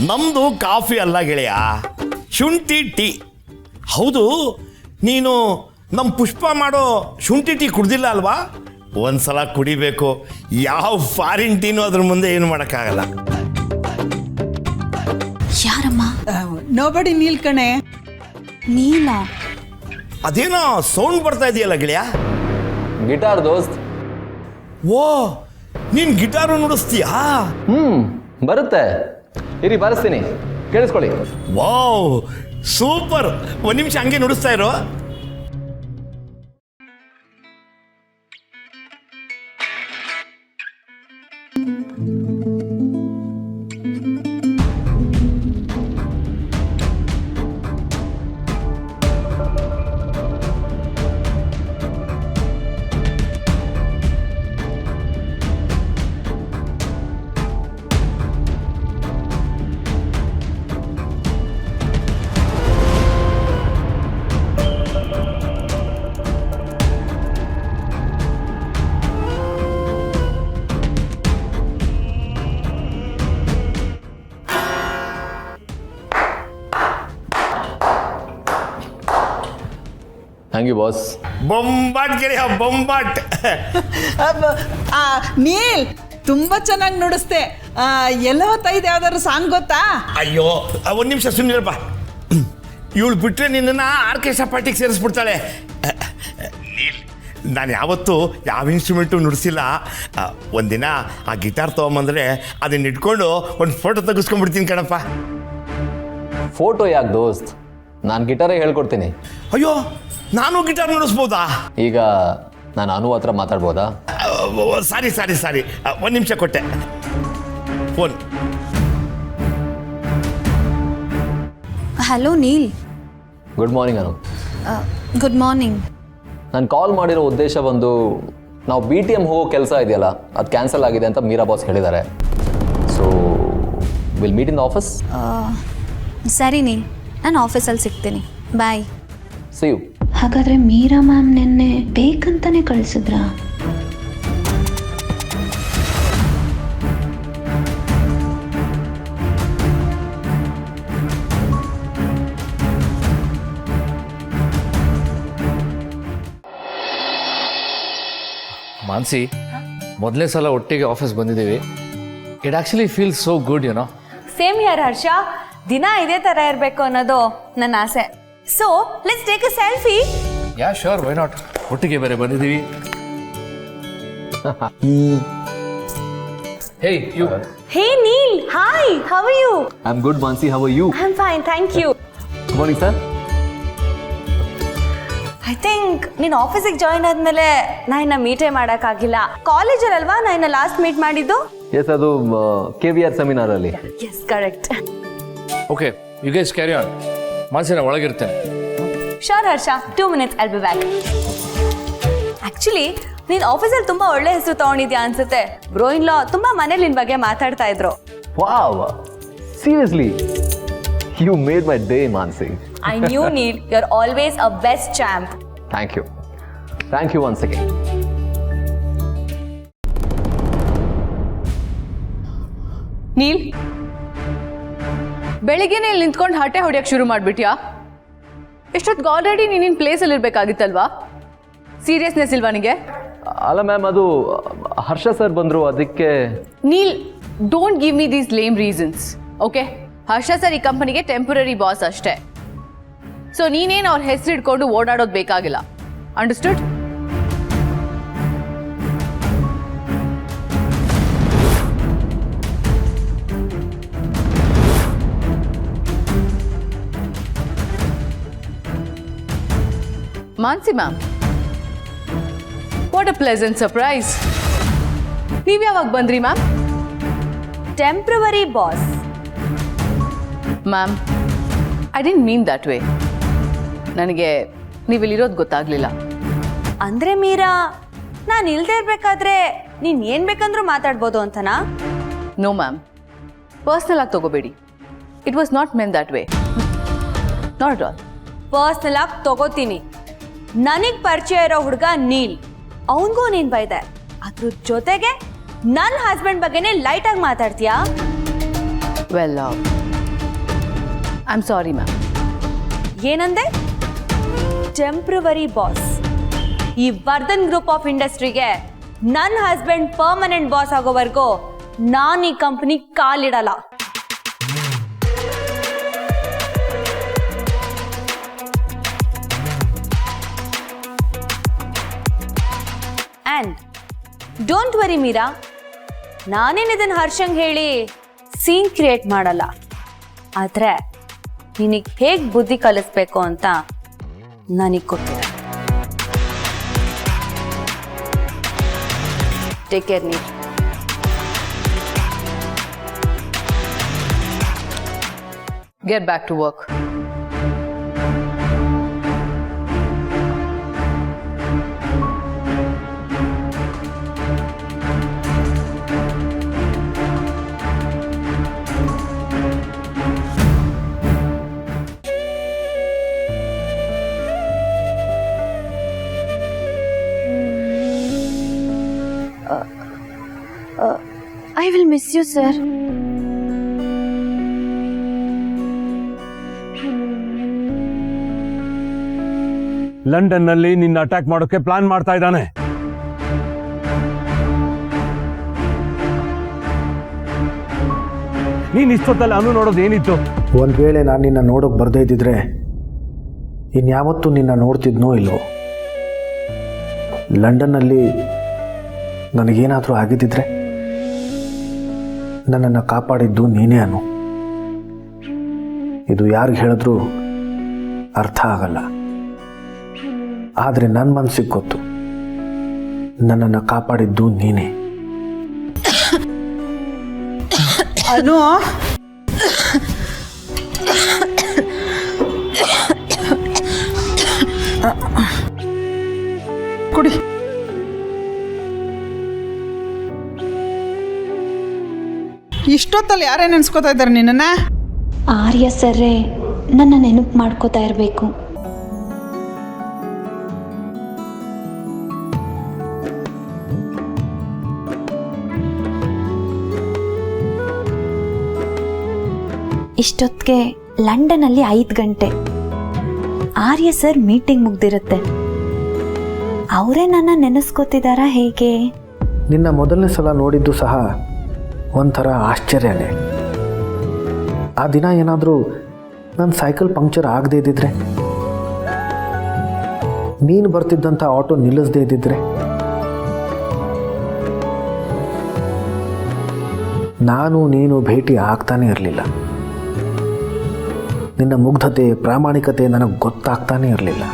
ನಮ್ಮದು ಕಾಫಿ ಅಲ್ಲ ಗೆಳೆಯ, ಶುಂಠಿ ಟೀ. ಹೌದು, ನೀನು ನಮ್ಮ ಪುಷ್ಪ ಮಾಡೋ ಶುಂಠಿ ಟೀ ಕುಡ್ದಿಲ್ಲ ಅಲ್ವಾ? ಒಂದ್ಸಲ ಕುಡಿಬೇಕು. ಯಾವ ಫಾರಿನ್ ಟೀನೂ ಅದ್ರ ಮುಂದೆ ಏನು ಮಾಡೋಕ್ಕಾಗಲ್ಲ. ಯಾರಮ್ಮ? ನೋಬಡಿ ನೀಲ್ ಕಣೆ. ನೀಲ? ಅದೇನೋ ಸೌಂಡ್ ಬರ್ತಾ ಇದೆಯಲ್ಲ ಗೆಳೆಯ? ಗಿಟಾರ್ ದೋಸ್ತ್. ಓ, ನೀನು ಗಿಟಾರು ನುಡಿಸ್ತೀಯಾ? ಬರುತ್ತೆ, ಇರಿ ಬಾರಿಸ್ತೀನಿ, ಕೇಳಿಸ್ಕೊಳ್ಳಿ. Wow, super. ಒಂದು ನಿಮಿಷ ಹಂಗೆ ನುಡಿಸ್ತಾ ಇರೋ. Thank you boss. ಬೊಂಬಾಟ್ ಗೆಳೆಯ, ಬೊಂಬಾಟ್. ನೀಲ್ ತುಂಬಾ ಚೆನ್ನಾಗಿ ನುಡಿಸ್ತೆ. ಎಲ್ಲೋ ಹೊತ್ತೈದು ಯಾವ್ದಾದ್ರು ಸಾಂಗ್ ಗೊತ್ತಾ? ಅಯ್ಯೋ, ಒಂದು ನಿಮಿಷ ಸುಮ್ಮನಿರಪ್ಪ. ಇವಳು ಬಿಟ್ಟರೆ ನಿನ್ನನ್ನು ಆರ್ಕೆಸ್ಟ್ರಾ ಪಾರ್ಟಿಗೆ ಸೇರಿಸ್ಬಿಡ್ತಾಳೆ. ನಾನು ಯಾವತ್ತೂ ಯಾವ ಇನ್ಸ್ಟ್ರೂಮೆಂಟು ನುಡಿಸಿಲ್ಲ. ಒಂದಿನ ಆ ಗಿಟಾರ್ ತೊಗೊಂಬಂದರೆ ಅದನ್ನ ಇಟ್ಕೊಂಡು ಒಂದು ಫೋಟೋ ತೆಗೆಸ್ಕೊಂಡ್ಬಿಡ್ತೀನಿ ಕಣಪ್ಪ. ಫೋಟೋ ಯಾಕೆ ದೋಸ್ತ್, ನಾನು ಗಿಟಾರೇ ಹೇಳ್ಕೊಡ್ತೀನಿ. ಅಯ್ಯೋ, ನಾನು ಗಿಟಾರ್ ನುಡಿಸ್ಬೋದಾ? ಈಗ ನಾನು ಅನು ಹತ್ರ ಮಾತಾಡ್ಬೋದಾ? ಸಾರಿ ಸಾರಿ ಸಾರಿ, ಒಂದು ನಿಮಿಷ ಕೊಟ್ಟೆ phone. Hello Neel. Good morning Anu. Good morning. ನಾನು ಕಾಲ್ ಮಾಡಿರೋ ಉದ್ದೇಶ ಒಂದು, ನಾವು BTM ಹೋಗೋ ಕೆಲಸ ಇದೆಯಲ್ಲ, ಅದು ಕ್ಯಾನ್ಸಲ್ ಆಗಿದೆ ಅಂತ ಮೀರಾ ಬಾಸ್ ಹೇಳಿದ್ದಾರೆ. So will meet in the office. ಸರಿ ನೀಲ್, ನಾನು ಆಫೀಸಲ್ಲಿ ಸಿಗ್ತೀನಿ. ಬಾಯ್. See you. ಹಾಗಾದ್ರೆ ಮೀರಾ ಮ್ಯಾಮ್ ನಿನ್ನೆ ಬೇಕಂತಾನೆ ಕಳಿಸಿದ್ರಾ? ಮಾನ್ಸಿ, ಮೊದಲನೇ ಸಲ ಒಟ್ಟಿಗೆ ಆಫೀಸ್ ಬಂದಿದ್ದೀವಿ. It actually feels so good, you know. Same here Harsha. ದಿನ ಇದೇ ಥರ ಇರಬೇಕು ಅನ್ನೋದು ನನ್ನ ಆಸೆ. So let's take a selfie. Ya sure, why not. ಒಟ್ಟಿಗೆ ಬೇರೆ ಬಂದಿದ್ದೀವಿ. Hey you. Hey Neel, hi, how are you? I am good Mansi, how are you? I am fine, thank you. Good morning sir. I think ನೀನು ಆಫೀಸಿಗೆ join ಆದಮೇಲೆ ನಾ ಇನ್ನ ಮೀಟೇ ಮಾಡೋಕ್ಕಾಗಿಲ್ಲ. ಕಾಲೇಜಲ್ಲಲ್ವಾ ನಾ ಇನ್ನ ಲಾಸ್ಟ್ ಮೀಟ್ ಮಾಡಿದ್ದು? ಎಸ್, ಅದು KVR ಸೆಮಿನಾರಲ್ಲಿ. Yes, correct. Okay, you guys carry on. Mansi, ನಾನು ಒಳಗಿರ್ತೇನೆ. Sure Harsha, 2 minutes, I'll be back. Actually ನೀನು ಆಫೀಸಲ್ಲಿ ತುಂಬಾ ಒಳ್ಳೆ ಹೆಸರು ತಗೊಂಡಿದ್ಯಾ ಅನ್ಸುತ್ತೆ. ಬ್ರೋ ಇನ್ ಲಾ ತುಂಬಾ ಮನೇಲಿ ನಿನ್ ಬಗ್ಗೆ ಮಾತಾಡ್ತಾ ಇದ್ರು. Wow, seriously you made my day Mansi. I knew Neil, you're always a best champ. Thank you. Thank you once again. Neel, ಬೆಳಿಗ್ಗೆನೇ ಇಲ್ಲಿ ನಿಂತ್ಕೊಂಡು ಹರಟೆ ಹೊಡಿಯೋಕೆ ಶುರು ಮಾಡಿಬಿಟ್ಯಾ? ಎಷ್ಟೊತ್ತಿಗೆ ಆಲ್ರೆಡಿ ನೀನಿನ್ ಪ್ಲೇಸಲ್ಲಿ ಇರಬೇಕಾಗಿತ್ತಲ್ವಾ? ಸೀರಿಯಸ್ನೆಸ್ ಇಲ್ವಾ ನಿಮಗೆ? ಅಲ್ಲ ಮ್ಯಾಮ್, ಅದು ಹರ್ಷ ಸರ್ ಬಂದರು, ಅದಕ್ಕೆ. Neil, don't give me these lame reasons, okay? Harsha sir ಈ ಕಂಪನಿಗೆ ಟೆಂಪರರಿ ಬಾಸ್ ಅಷ್ಟೇ. ಸೊ ನೀನೇನು ಅವ್ರ ಹೆಸರು ಇಟ್ಕೊಂಡು ಓಡಾಡೋದು ಬೇಕಾಗಿಲ್ಲ. Understood? Mansi ma'am, what a pleasant surprise. ನೀವು ಯಾವಾಗ ಬಂದ್ರಿ ma'am? Temporary boss. Ma'am, I didn't mean that way. ನನಗೆ ನೀವಿಲ್ಲಿರೋದು ಗೊತ್ತಾಗ್ಲಿಲ್ಲ. ಅಂದ್ರೆ ಮೀರಾ, ನಾನು ಇಲ್ದೇ ಇರ್ಬೇಕಾದ್ರೆ ನೀನ್ ಏನ್ ಬೇಕಂದ್ರೂ ಮಾತಾಡ್ಬೋದು ಅಂತನಾ? ನೋ ಮ್ಯಾಮ್, ಪರ್ಸ್ನಲ್ ಆಗಿ ತಗೋಬೇಡಿ. It was not meant that way, not at all. Personal ಆಗಿ ತಗೋತೀನಿ. ನನಗ್ ಪರಿಚಯ ಇರೋ ಹುಡುಗ ನೀಲ್, ಅವನಿಗೂ ನೀನ್ ಬೈದೆ. ಅದ್ರ ಜೊತೆಗೆ ನನ್ನ ಹಸ್ಬೆಂಡ್ ಬಗ್ಗೆನೇ ಲೈಟ್ ಆಗಿ ಮಾತಾಡ್ತೀಯಾ? Well, I am sorry ma'am. ಏನಂದೆ? Temporary boss. ಈ ವರ್ಧನ್ ಗ್ರೂಪ್ ಆಫ್ ಇಂಡಸ್ಟ್ರಿಗೆ ನನ್ನ ಹಸ್ಬೆಂಡ್ ಪರ್ಮನೆಂಟ್ ಬಾಸ್ ಆಗೋವರೆಗೂ ನಾನು ಈ ಕಂಪನಿ ಕಾಲಿಡಲ್ಲ. ಆ್ಯಂಡ್ ಡೋಂಟ್ ವರಿ ಮೀರಾ, ನಾನೇನು ಇದನ್ನು ಹರ್ಷಂಗೆ ಹೇಳಿ ಸೀನ್ ಕ್ರಿಯೇಟ್ ಮಾಡಲ್ಲ. ಆದರೆ ನಿನಗೆ ಹೇಗೆ ಬುದ್ಧಿ ಕಲಿಸ್ಬೇಕು ಅಂತ ನನಗೆ ಗೊತ್ತಿದೆ. ಟೇಕ್ ಕೇರ್ ನೀರು. Get back to work. I will miss you sir. ಲಂಡನ್ನಲ್ಲಿ ನಿನ್ನ ಅಟ್ಯಾಕ್ ಮಾಡೋಕೆ ಪ್ಲಾನ್ ಮಾಡ್ತಾ ಇದ್ದಾನೆ. ನೀನ್ ಇಷ್ಟೊತ್ತಲ್ಲಿ ಅನು ನೋಡೋದು ಏನಿತ್ತು? ಒಂದು ವೇಳೆ ನಾನು ನಿನ್ನ ನೋಡೋಕೆ ಬರ್ದೇ ಇದ್ದಿದ್ರೆ ಇನ್ಯಾವತ್ತೂ ನಿನ್ನ ನೋಡ್ತಿದ್ನೋ ಇಲ್ವೋ. ಲಂಡನ್ನಲ್ಲಿ ನನಗೇನಾದರೂ ಆಗಿದ್ದಿದ್ರೆ ನನ್ನನ್ನು ಕಾಪಾಡಿದ್ದು ನೀನೇ ಅನು. ಇದು ಯಾರಿಗೆ ಹೇಳಿದ್ರೂ ಅರ್ಥ ಆಗಲ್ಲ, ಆದರೆ ನನ್ನ ಮನಸ್ಸಿಗೆ ಗೊತ್ತು, ನನ್ನನ್ನು ಕಾಪಾಡಿದ್ದು ನೀನೇ. ಅನು, ಕುಡಿ. ಇಷ್ಟೊತ್ತಲ್ಲಿ ಯಾರೇ ನೆನೆಸ್ಕೋತಾ ಇದ್ದಾರೆ ನಿನ್ನನ್ನ? ಆರ್ಯ ಸರ್ರೇ ನನ್ನ ನೆನಪು ಮಾಡ್ಕೋತಾ ಇರಬೇಕು. ಇಷ್ಟೊತ್ತಿಗೆ ಲಂಡನಲ್ಲಿ 5 ಗಂಟೆ. ಆರ್ಯ ಸರ್ ಮೀಟಿಂಗ್ ಮುಗ್ದಿರುತ್ತೆ. ಅವರೇ ನನ್ನ ನೆನೆಸ್ಕೋತಿದ್ದಾರಾ ಹೇಗೆ? ನಿನ್ನ ಮೊದಲನೇ ಸಲ ನೋಡಿದ್ದು ಸಹ ಒಂಥರ ಆಶ್ಚರ್ಯನೇ. ಆ ದಿನ ಏನಾದರೂ ನನ್ನ ಸೈಕಲ್ ಪಂಕ್ಚರ್ ಆಗದೇ ಇದ್ದಿದ್ರೆ, ನೀನು ಬರ್ತಿದ್ದಂಥ ಆಟೋ ನಿಲ್ಲಿಸದೇ ಇದ್ದಿದ್ರೆ, ನಾನು ನೀನು ಭೇಟಿ ಆಗ್ತಾನೇ ಇರಲಿಲ್ಲ. ನಿನ್ನ ಮುಗ್ಧತೆ, ಪ್ರಾಮಾಣಿಕತೆ ನನಗೆ ಗೊತ್ತಾಗ್ತಾನೇ ಇರಲಿಲ್ಲ.